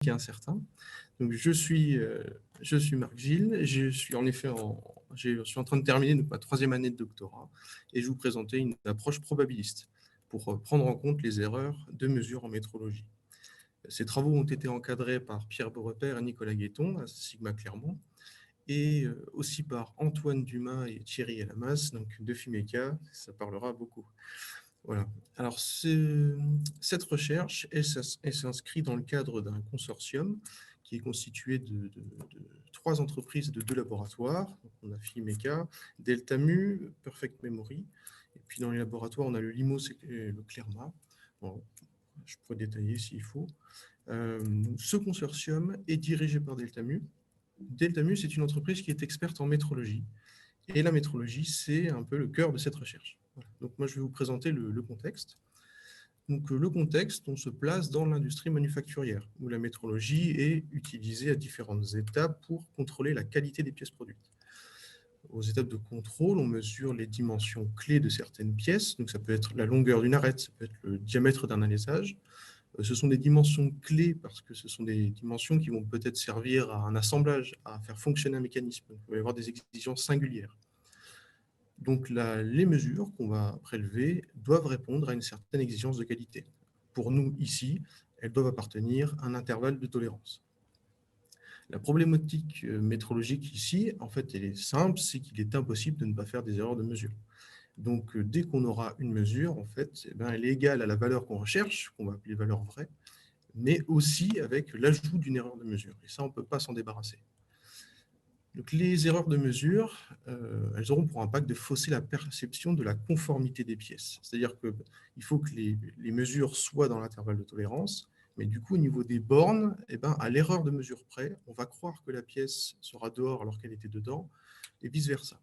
qui est incertain. Donc, je suis Marc Gilles, je suis en effet je suis en train de terminer donc, ma troisième année de doctorat et je vais vous présenter une approche probabiliste pour prendre en compte les erreurs de mesure en métrologie. Ces travaux ont été encadrés par Pierre Beaurepaire et Nicolas Guetton à Sigma Clermont et aussi par Antoine Dumas et Thierry Elamas, donc de Fimeca, ça parlera beaucoup. Voilà. Alors, cette recherche, elle s'inscrit dans le cadre d'un consortium qui est constitué de 3 entreprises de 2 laboratoires. Donc, on a Fimeca, Deltamu, Perfect Memory. Et puis, dans les laboratoires, on a le Limos et le Clerma. Bon, je pourrais détailler s'il faut. Ce consortium est dirigé par Deltamu. Deltamu, c'est une entreprise qui est experte en métrologie. Et la métrologie, c'est un peu le cœur de cette recherche. Voilà. Donc moi, je vais vous présenter le contexte. Donc le contexte, on se place dans l'industrie manufacturière, où la métrologie est utilisée à différentes étapes pour contrôler la qualité des pièces produites. Aux étapes de contrôle, on mesure les dimensions clés de certaines pièces. Donc ça peut être la longueur d'une arête, ça peut être le diamètre d'un alésage. Ce sont des dimensions clés parce que ce sont des dimensions qui vont peut-être servir à un assemblage, à faire fonctionner un mécanisme. Donc, il va y avoir des exigences singulières. Donc, les mesures qu'on va prélever doivent répondre à une certaine exigence de qualité. Pour nous, ici, elles doivent appartenir à un intervalle de tolérance. La problématique métrologique ici, en fait, elle est simple, c'est qu'il est impossible de ne pas faire des erreurs de mesure. Donc, dès qu'on aura une mesure, en fait, elle est égale à la valeur qu'on recherche, qu'on va appeler valeur vraie, mais aussi avec l'ajout d'une erreur de mesure. Et ça, on ne peut pas s'en débarrasser. Donc, les erreurs de mesure, elles auront pour impact de fausser la perception de la conformité des pièces. C'est-à-dire qu'il faut que les mesures soient dans l'intervalle de tolérance, mais du coup, au niveau des bornes, à l'erreur de mesure près, on va croire que la pièce sera dehors alors qu'elle était dedans, et vice-versa.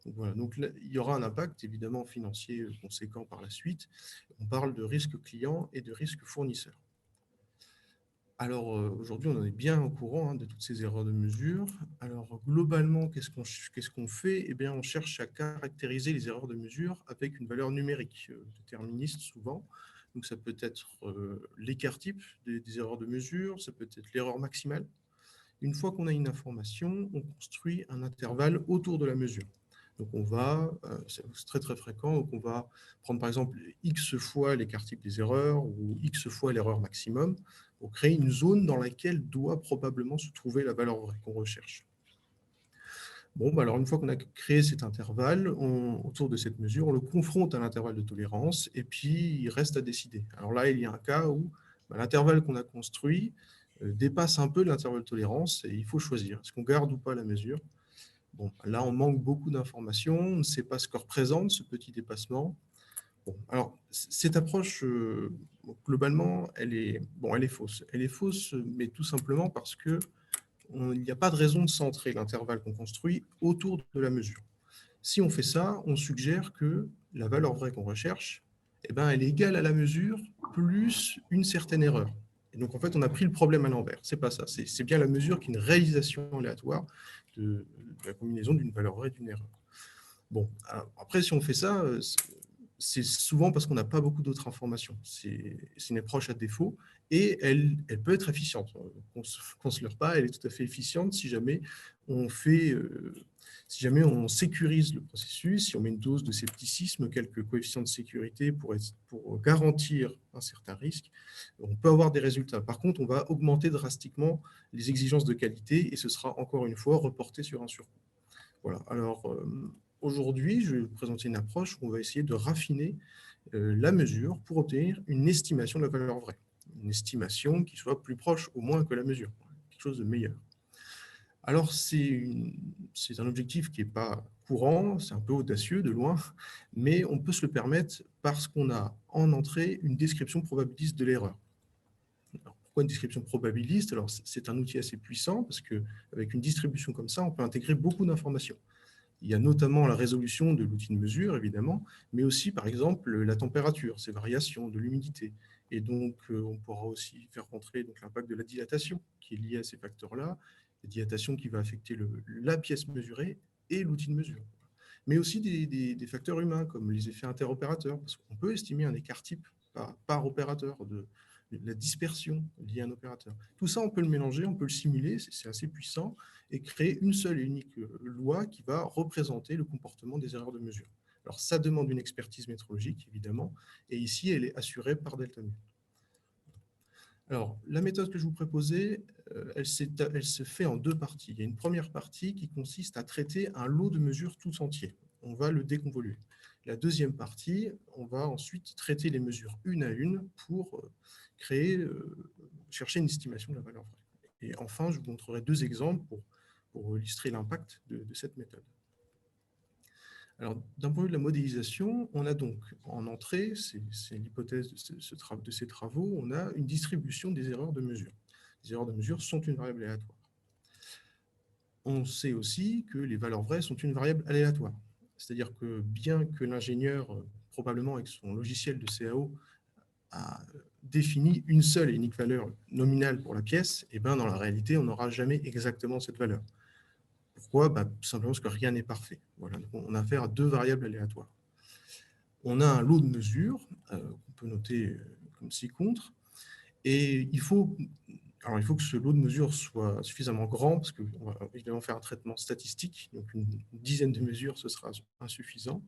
Donc, voilà. Donc là, il y aura un impact évidemment financier conséquent par la suite. On parle de risque client et de risque fournisseur. Alors, aujourd'hui, on en est bien au courant de toutes ces erreurs de mesure. Alors, globalement, qu'est-ce qu'on fait? Eh bien, on cherche à caractériser les erreurs de mesure avec une valeur numérique, déterministe souvent. Donc, ça peut être l'écart type des erreurs de mesure, ça peut être l'erreur maximale. Une fois qu'on a une information, on construit un intervalle autour de la mesure. Donc, c'est très très fréquent, donc on va prendre par exemple X fois l'écart type des erreurs ou X fois l'erreur maximum pour créer une zone dans laquelle doit probablement se trouver la valeur vraie qu'on recherche. Bon, alors une fois qu'on a créé cet intervalle autour de cette mesure, on le confronte à l'intervalle de tolérance et puis il reste à décider. Alors là, il y a un cas où l'intervalle qu'on a construit dépasse un peu l'intervalle de tolérance et il faut choisir. Est-ce qu'on garde ou pas la mesure? Bon, là, on manque beaucoup d'informations, on ne sait pas ce que représente ce petit dépassement. Bon, alors, cette approche, globalement, elle est fausse. Elle est fausse, mais tout simplement parce qu'il n'y a pas de raison de centrer l'intervalle qu'on construit autour de la mesure. Si on fait ça, on suggère que la valeur vraie qu'on recherche, elle est égale à la mesure plus une certaine erreur. Et donc, en fait, on a pris le problème à l'envers. Ce n'est pas ça. C'est bien la mesure qui est une réalisation aléatoire de la combinaison d'une valeur vraie et d'une erreur. Bon, après, si on fait ça, c'est souvent parce qu'on n'a pas beaucoup d'autres informations. C'est une approche à défaut et elle peut être efficiente. Qu'on ne se leurre pas, elle est tout à fait efficiente si jamais si jamais on sécurise le processus, si on met une dose de scepticisme, quelques coefficients de sécurité pour garantir un certain risque, on peut avoir des résultats. Par contre, on va augmenter drastiquement les exigences de qualité et ce sera encore une fois reporté sur un surcoût. Voilà. Alors, aujourd'hui, je vais vous présenter une approche où on va essayer de raffiner la mesure pour obtenir une estimation de la valeur vraie. Une estimation qui soit plus proche au moins que la mesure, quelque chose de meilleur. Alors, c'est un objectif qui n'est pas courant, c'est un peu audacieux de loin, mais on peut se le permettre parce qu'on a en entrée une description probabiliste de l'erreur. Pourquoi une description probabiliste? Alors, c'est un outil assez puissant parce qu'avec une distribution comme ça, on peut intégrer beaucoup d'informations. Il y a notamment la résolution de l'outil de mesure, évidemment, mais aussi, par exemple, la température, ses variations, de l'humidité. Et donc, on pourra aussi faire rentrer l'impact de la dilatation qui est lié à ces facteurs-là, la dilatation qui va affecter la pièce mesurée et l'outil de mesure. Mais aussi des facteurs humains, comme les effets interopérateurs, parce qu'on peut estimer un écart type par opérateur la dispersion liée à un opérateur. Tout ça, on peut le mélanger, on peut le simuler, c'est assez puissant, et créer une seule et unique loi qui va représenter le comportement des erreurs de mesure. Alors, ça demande une expertise métrologique, évidemment, et ici, elle est assurée par Delta Mu. Alors, la méthode que je vous proposais, elle se fait en deux parties. Il y a une première partie qui consiste à traiter un lot de mesures tout entier. On va le déconvoluer. La deuxième partie, on va ensuite traiter les mesures une à une pour chercher une estimation de la valeur vraie. Et enfin, je vous montrerai deux exemples pour illustrer l'impact de cette méthode. Alors, d'un point de vue de la modélisation, on a donc en entrée, c'est l'hypothèse de ces travaux, on a une distribution des erreurs de mesure. Les erreurs de mesure sont une variable aléatoire. On sait aussi que les valeurs vraies sont une variable aléatoire. C'est-à-dire que bien que l'ingénieur, probablement avec son logiciel de CAO, a défini une seule et unique valeur nominale pour la pièce, et bien dans la réalité, on n'aura jamais exactement cette valeur. Pourquoi? Simplement parce que rien n'est parfait. Voilà. Donc on a affaire à deux variables aléatoires. On a un lot de mesures qu'on peut noter comme ci-contre, et il faut que ce lot de mesures soit suffisamment grand, parce qu'on va évidemment faire un traitement statistique, donc une dizaine de mesures, ce sera insuffisant.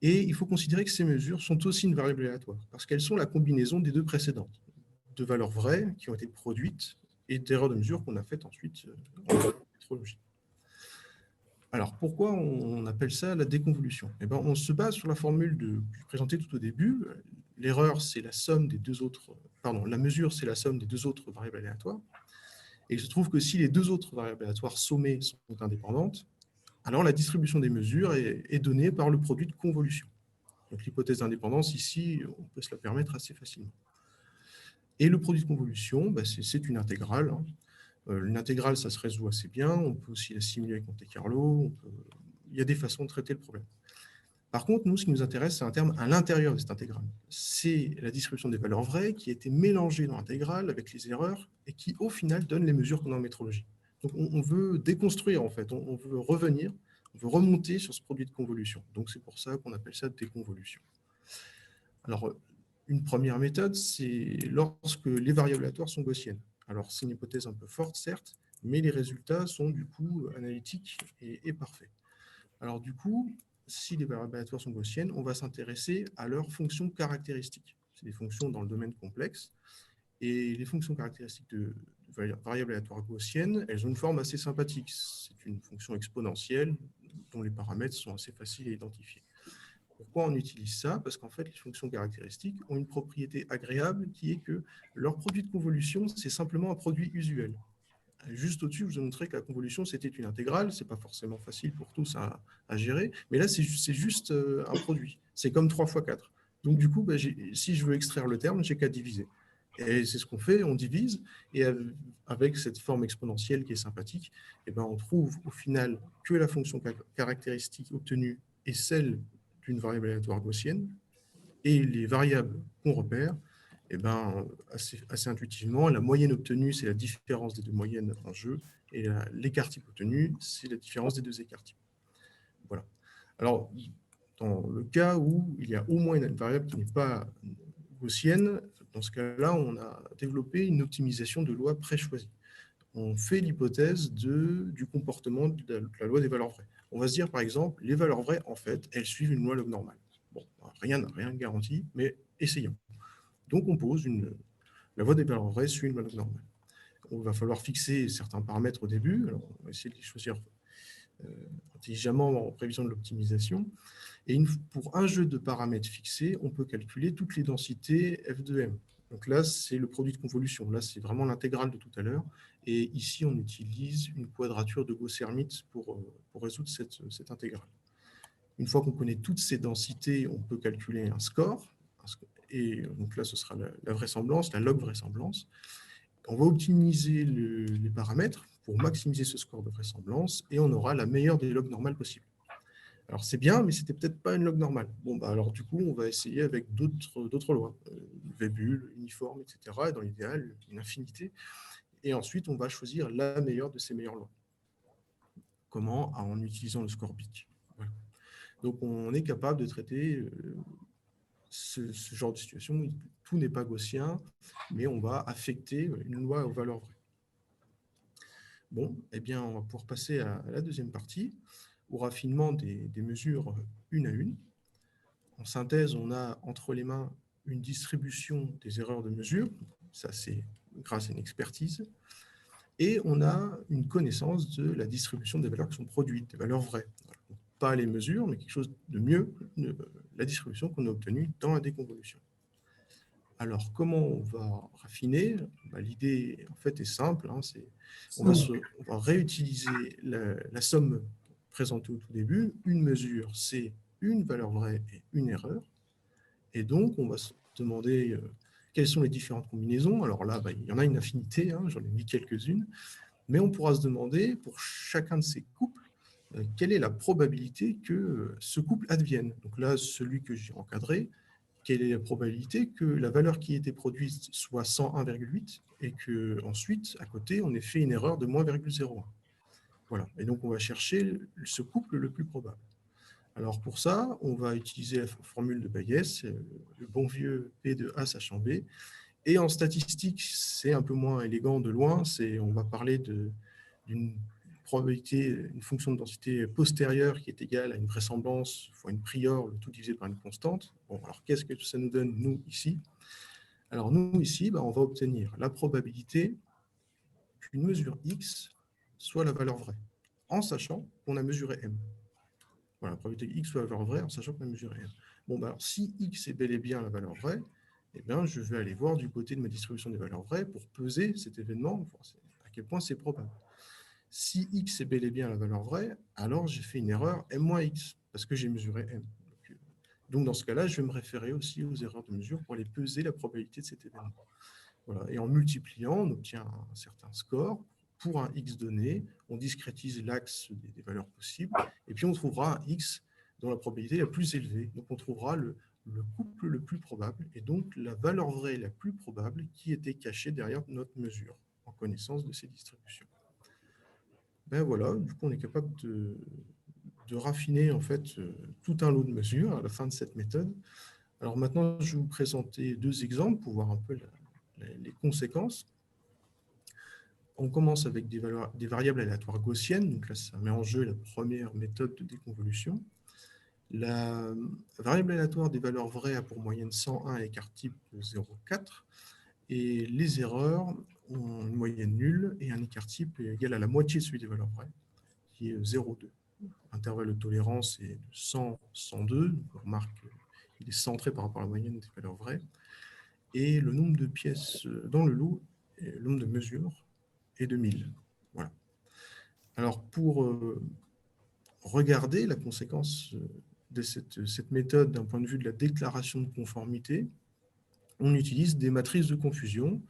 Et il faut considérer que ces mesures sont aussi une variable aléatoire, parce qu'elles sont la combinaison des deux précédentes, de valeurs vraies qui ont été produites et d'erreurs de mesure qu'on a faites ensuite en métrologie. Alors, pourquoi on appelle ça la déconvolution? Eh bien, on se base sur la formule que je présentais tout au début. L'erreur, c'est la somme des deux autres, la mesure, c'est la somme des deux autres variables aléatoires. Et il se trouve que si les deux autres variables aléatoires sommées sont indépendantes, alors la distribution des mesures est donnée par le produit de convolution. Donc, l'hypothèse d'indépendance, ici, on peut se la permettre assez facilement. Et le produit de convolution, c'est une intégrale. Une intégrale, ça se résout assez bien. On peut aussi la simuler avec Monte Carlo. Il y a des façons de traiter le problème. Par contre, nous, ce qui nous intéresse, c'est un terme à l'intérieur de cette intégrale. C'est la distribution des valeurs vraies qui a été mélangée dans l'intégrale avec les erreurs et qui, au final, donne les mesures qu'on a en métrologie. Donc, on veut déconstruire, en fait. On veut revenir, on veut remonter sur ce produit de convolution. Donc, c'est pour ça qu'on appelle ça déconvolution. Alors, une première méthode, c'est lorsque les variables aléatoires sont gaussiennes. Alors, c'est une hypothèse un peu forte, certes, mais les résultats sont du coup analytiques et parfaits. Alors, du coup, si les variables aléatoires sont gaussiennes, on va s'intéresser à leurs fonctions caractéristiques. C'est des fonctions dans le domaine complexe. Et les fonctions caractéristiques de variables aléatoires gaussiennes, elles ont une forme assez sympathique. C'est une fonction exponentielle dont les paramètres sont assez faciles à identifier. Pourquoi on utilise ça? Parce qu'en fait, les fonctions caractéristiques ont une propriété agréable qui est que leur produit de convolution, c'est simplement un produit usuel. Juste au-dessus, je vous ai montré que la convolution, c'était une intégrale. Ce n'est pas forcément facile pour tous à gérer. Mais là, c'est juste un produit. C'est comme 3 fois 4. Donc, du coup, si je veux extraire le terme, j'ai qu'à diviser. Et c'est ce qu'on fait, on divise. Et avec cette forme exponentielle qui est sympathique, on trouve au final que la fonction caractéristique obtenue est celle d'une variable aléatoire gaussienne. Et les variables qu'on repère, assez intuitivement, la moyenne obtenue, c'est la différence des deux moyennes en jeu, et l'écart type obtenu, c'est la différence des deux écarts types. Voilà. Alors, dans le cas où il y a au moins une variable qui n'est pas gaussienne, dans ce cas-là, on a développé une optimisation de loi préchoisie. On fait l'hypothèse du comportement de la loi des valeurs vraies. On va se dire, par exemple, les valeurs vraies, en fait, elles suivent une loi log normale. Bon, rien ne garantit, mais essayons. Donc, on pose la loi des valeurs vraies suit une loi log normale. Il va falloir fixer certains paramètres au début. Alors, on va essayer de les choisir intelligemment en prévision de l'optimisation. Et pour un jeu de paramètres fixés, on peut calculer toutes les densités f de m. Donc là, c'est le produit de convolution. Là, c'est vraiment l'intégrale de tout à l'heure. Et ici, on utilise une quadrature de Gauss-Hermite pour résoudre cette intégrale. Une fois qu'on connaît toutes ces densités, on peut calculer un score. Et donc là, ce sera la vraisemblance, la log vraisemblance. On va optimiser les paramètres pour maximiser ce score de vraisemblance et on aura la meilleure des logs normales possibles. Alors, c'est bien, mais ce n'était peut-être pas une log normale. Bon, alors du coup, on va essayer avec d'autres lois, Vébule, uniforme, etc. Et dans l'idéal, une infinité. Et ensuite, on va choisir la meilleure de ces meilleures lois. Comment? En utilisant le score BIC. Voilà. Donc, on est capable de traiter ce genre de situation, tout n'est pas gaussien, mais on va affecter une loi aux valeurs vraies. Bon, eh bien, on va pouvoir passer à la deuxième partie, au raffinement des mesures une à une. En synthèse, on a entre les mains une distribution des erreurs de mesure, ça c'est grâce à une expertise, et on a une connaissance de la distribution des valeurs qui sont produites, des valeurs vraies. Pas les mesures, mais quelque chose de mieux, la distribution qu'on a obtenue dans la déconvolution. Alors, comment on va raffiner? L'idée, en fait, est simple. Hein, on va réutiliser la somme présentée au tout début. Une mesure, c'est une valeur vraie et une erreur. Et donc, on va se demander quelles sont les différentes combinaisons. Alors là, il y en a une infinité, hein, j'en ai mis quelques-unes. Mais on pourra se demander, pour chacun de ces couples, quelle est la probabilité que ce couple advienne. Donc là, celui que j'ai encadré, quelle est la probabilité que la valeur qui a été produite soit 101,8 et qu'ensuite, à côté, on ait fait une erreur de moins 0,01. Voilà. Et donc, on va chercher ce couple le plus probable. Alors pour ça, on va utiliser la formule de Bayes, le bon vieux P de A sachant B. Et en statistique, c'est un peu moins élégant de loin. On va parler d'une probabilité, une fonction de densité postérieure qui est égale à une vraisemblance fois une prior, le tout divisé par une constante. Bon, alors qu'est-ce que ça nous donne, nous, ici? Alors nous, ici, on va obtenir la probabilité qu'une mesure x soit la valeur vraie, en sachant qu'on a mesuré m. Voilà, la probabilité que x soit la valeur vraie, en sachant qu'on a mesuré m. Bon, alors si x est bel et bien la valeur vraie, eh bien, je vais aller voir du côté de ma distribution des valeurs vraies pour peser cet événement, à quel point c'est probable. Si x est bel et bien la valeur vraie, alors j'ai fait une erreur m-x, parce que j'ai mesuré m. Donc, dans ce cas-là, je vais me référer aussi aux erreurs de mesure pour aller peser la probabilité de cet événement. Voilà. Et en multipliant, on obtient un certain score. Pour un x donné, on discrétise l'axe des valeurs possibles, et puis on trouvera un x dont la probabilité est la plus élevée. Donc, on trouvera le couple le plus probable, et donc la valeur vraie la plus probable qui était cachée derrière notre mesure, en connaissance de ces distributions. Ben voilà, du coup, on est capable de raffiner en fait tout un lot de mesures à la fin de cette méthode. Alors maintenant, je vais vous présenter deux exemples pour voir un peu les conséquences. On commence avec des variables aléatoires gaussiennes. Donc là, ça met en jeu la première méthode de déconvolution. La variable aléatoire des valeurs vraies a pour moyenne 101 et écart type 0,4. Et les erreurs ont une moyenne nulle et un écart type égal à la moitié de celui des valeurs vraies, qui est 0,2. L'intervalle de tolérance est de 100, 102. On remarque qu'il est centré par rapport à la moyenne des valeurs vraies. Et le nombre de pièces dans le lot, le nombre de mesures, est de 1000. Voilà. Alors, pour regarder la conséquence de cette méthode d'un point de vue de la déclaration de conformité, on utilise des matrices de confusion.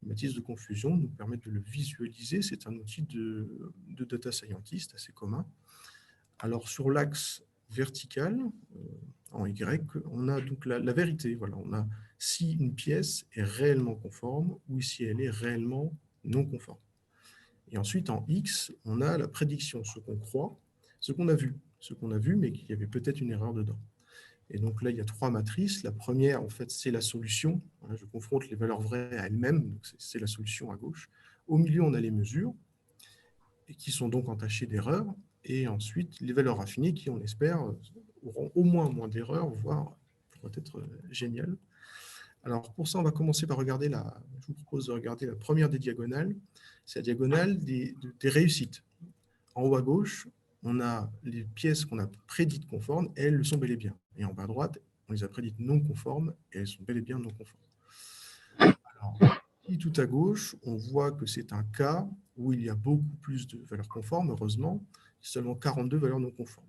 Les matrices de confusion nous permettent de le visualiser. C'est un outil de data scientist assez commun. Alors, sur l'axe vertical, en Y, on a donc la vérité. Voilà, on a si une pièce est réellement conforme ou si elle est réellement non conforme. Et ensuite, en X, on a la prédiction, ce qu'on croit, ce qu'on a vu, mais qu'il y avait peut-être une erreur dedans. Et donc là, il y a trois matrices. La première, en fait, c'est la solution. Voilà, je confronte les valeurs vraies à elles-mêmes, c'est la solution à gauche. Au milieu, on a les mesures, et qui sont donc entachées d'erreurs. Et ensuite, les valeurs raffinées qui, on espère, auront au moins d'erreurs, voire pourraient être géniales. Alors, pour ça, on va commencer par regarder je vous propose de regarder la première des diagonales. C'est la diagonale des réussites. En haut à gauche, on a les pièces qu'on a prédites conformes, et elles le sont bel et bien. Et en bas à droite, on les a prédites non conformes, et elles sont bel et bien non conformes. Alors, ici, tout à gauche, on voit que c'est un cas où il y a beaucoup plus de valeurs conformes, heureusement, seulement 42 valeurs non conformes.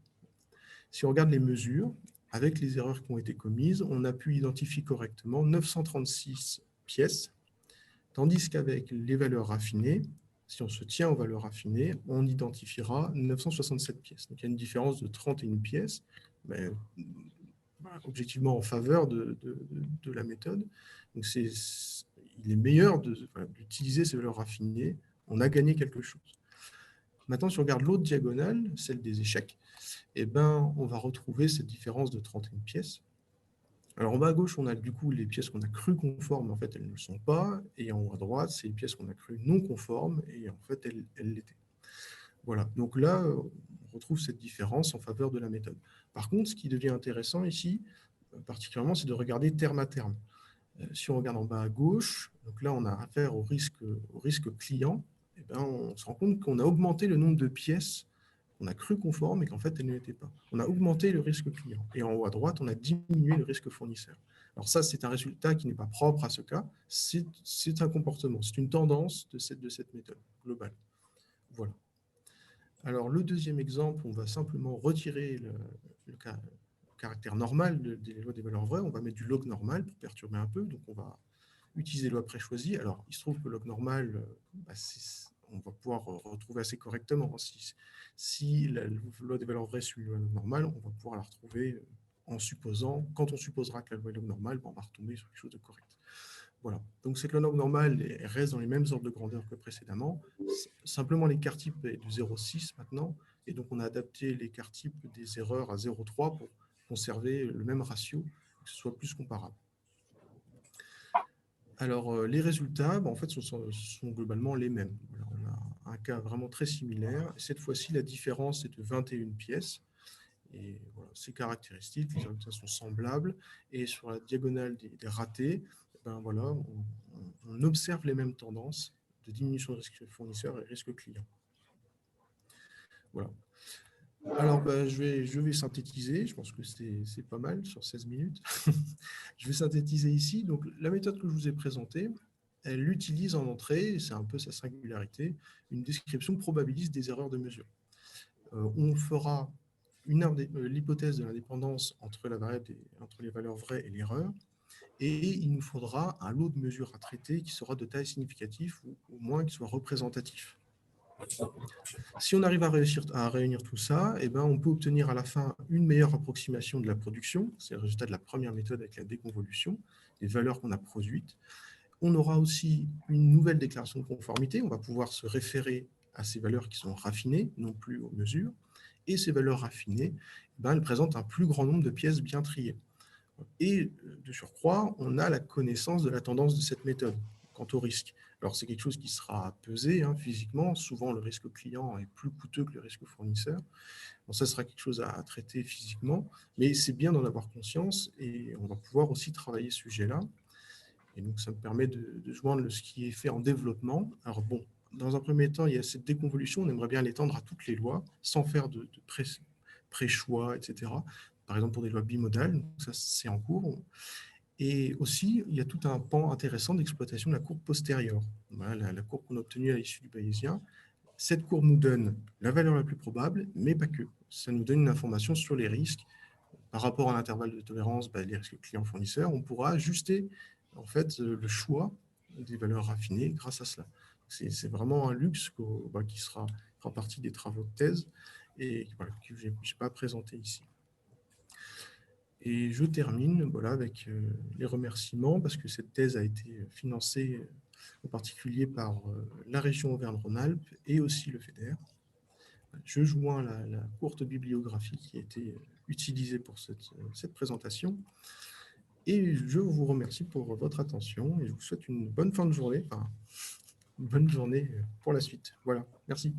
Si on regarde les mesures, avec les erreurs qui ont été commises, on a pu identifier correctement 936 pièces, tandis qu'avec les valeurs raffinées, si on se tient aux valeurs raffinées, on identifiera 967 pièces. Donc il y a une différence de 31 pièces, mais objectivement en faveur de la méthode. Donc il est meilleur d'utiliser ces valeurs raffinées, on a gagné quelque chose. Maintenant, si on regarde l'autre diagonale, celle des échecs, eh ben, on va retrouver cette différence de 31 pièces. Alors en bas à gauche, on a du coup les pièces qu'on a crues conformes, en fait elles ne le sont pas, et en haut à droite, c'est les pièces qu'on a crues non conformes, et en fait elles l'étaient. Voilà, donc là, on retrouve cette différence en faveur de la méthode. Par contre, ce qui devient intéressant ici, particulièrement, c'est de regarder terme à terme. Si on regarde en bas à gauche, donc là, on a affaire au risque client, et ben, on se rend compte qu'on a augmenté le nombre de pièces qu'on a cru conformes et qu'en fait, elles ne l'étaient pas. On a augmenté le risque client. Et en haut à droite, on a diminué le risque fournisseur. Alors ça, c'est un résultat qui n'est pas propre à ce cas, c'est un comportement, c'est une tendance de cette méthode globale. Voilà. Alors, le deuxième exemple, on va simplement retirer le caractère normal des lois des valeurs vraies. On va mettre du log normal pour perturber un peu. Donc, on va utiliser les lois préchoisies. Alors, il se trouve que le log normal, on va pouvoir retrouver assez correctement. Si la loi des valeurs vraies suit la loi normale, on va pouvoir la retrouver en supposant, quand on supposera que la loi est log normale, on va retomber sur quelque chose de correct. Voilà. Donc, cette loi normale reste dans les mêmes ordres de grandeur que précédemment. Simplement, l'écart type est de 0,6 maintenant. Et donc, on a adapté l'écart type des erreurs à 0,3 pour conserver le même ratio, que ce soit plus comparable. Alors, les résultats, en fait, sont globalement les mêmes. Voilà, on a un cas vraiment très similaire. Cette fois-ci, la différence est de 21 pièces. Et voilà, ces caractéristiques, les résultats sont semblables. Et sur la diagonale des ratés, ben voilà, on observe les mêmes tendances de diminution de risque fournisseur et risque client. Voilà. Alors, ben, je vais synthétiser. Je pense que c'est pas mal sur 16 minutes. Je vais synthétiser ici. Donc, la méthode que je vous ai présentée, elle utilise en entrée, c'est un peu sa singularité, une description probabiliste des erreurs de mesure. On fera l'hypothèse de l'indépendance entre les valeurs vraies et l'erreur, et il nous faudra un lot de mesures à traiter qui sera de taille significative ou au moins qui soit représentatif. Si on arrive à réunir tout ça, eh ben, on peut obtenir à la fin une meilleure approximation de la production, c'est le résultat de la première méthode avec la déconvolution, des valeurs qu'on a produites. On aura aussi une nouvelle déclaration de conformité, on va pouvoir se référer à ces valeurs qui sont raffinées, non plus aux mesures, et ces valeurs raffinées, elles présentent un plus grand nombre de pièces bien triées. Et de surcroît, on a la connaissance de la tendance de cette méthode quant au risque. Alors, c'est quelque chose qui sera pesé physiquement. Souvent, le risque client est plus coûteux que le risque fournisseur. Bon, ça sera quelque chose à traiter physiquement, mais c'est bien d'en avoir conscience et on va pouvoir aussi travailler ce sujet-là. Et donc, ça me permet de joindre ce qui est fait en développement. Alors, bon, dans un premier temps, il y a cette déconvolution. On aimerait bien l'étendre à toutes les lois sans faire de pré-choix, etc. Par exemple, pour des lois bimodales, donc ça, c'est en cours. Et aussi, il y a tout un pan intéressant d'exploitation de la courbe postérieure. Voilà, la courbe qu'on a obtenue à l'issue du bayésien. Cette courbe nous donne la valeur la plus probable, mais pas que. Ça nous donne une information sur les risques. Par rapport à l'intervalle de tolérance, les risques client-fournisseur, on pourra ajuster en fait le choix des valeurs raffinées grâce à cela. C'est vraiment un luxe qui fera partie des travaux de thèse et que je n'ai pas présenté ici. Et je termine avec les remerciements parce que cette thèse a été financée en particulier par la région Auvergne-Rhône-Alpes et aussi le FEDER. Je joins la courte bibliographie qui a été utilisée pour cette présentation. Et je vous remercie pour votre attention et je vous souhaite une bonne fin de journée, une bonne journée pour la suite. Voilà, merci.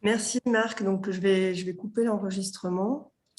Merci Marc, donc je vais couper l'enregistrement.